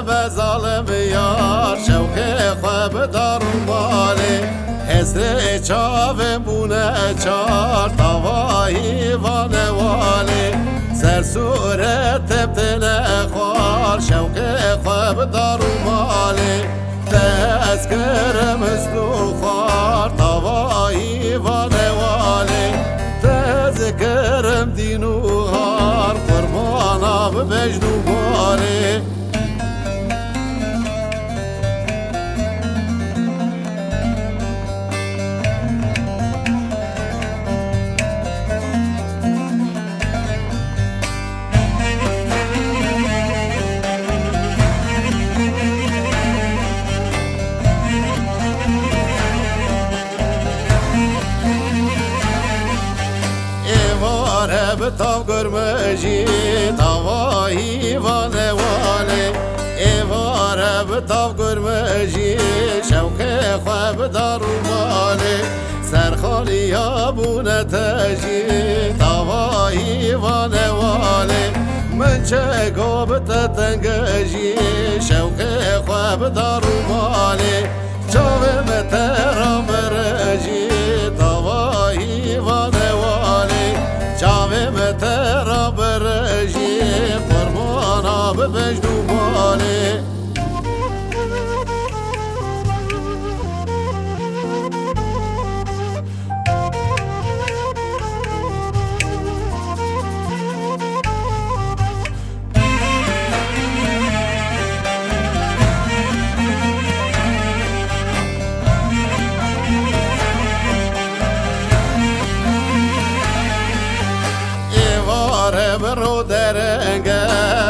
دم ظالم یار شوق خواب دار مالی حسر چاو بونه چار تاوایی وانوالی سر صورت تبدل خوار شوق خواب دار مالی تذکرم اسلو خوار تاوایی وانوالی تذکرم دینو هار قربانا بجنو باری بتاو گرمجی تاوایی وانه واله ایواره بتاو گرمجی شوق خواب دارو ماله سرخالی آبونه تجی تاوایی وانه واله من چه گوبت تنگجی شوق خواب دارو ماله چاوه مترا مرجی تاوایی وانه واله چاوه مترا برجی قربانا ببجنو بالی برو درنگه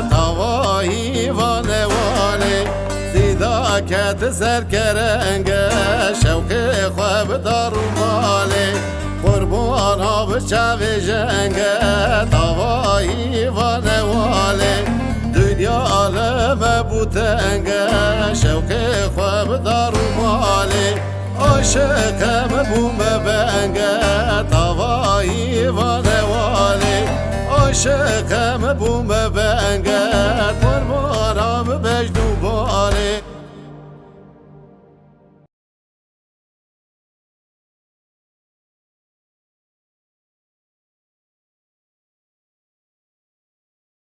تاوایی وانه واله زیدا کت سر کرنگه شوق خواب دارو ماله قربانا بچاوی جنگه تاوایی وانه واله دنیا عالم بوتنگه شوق خواب دارو ماله عاشقم بوم بنگه تاوایی وانه واله عاشقم بوم بنگه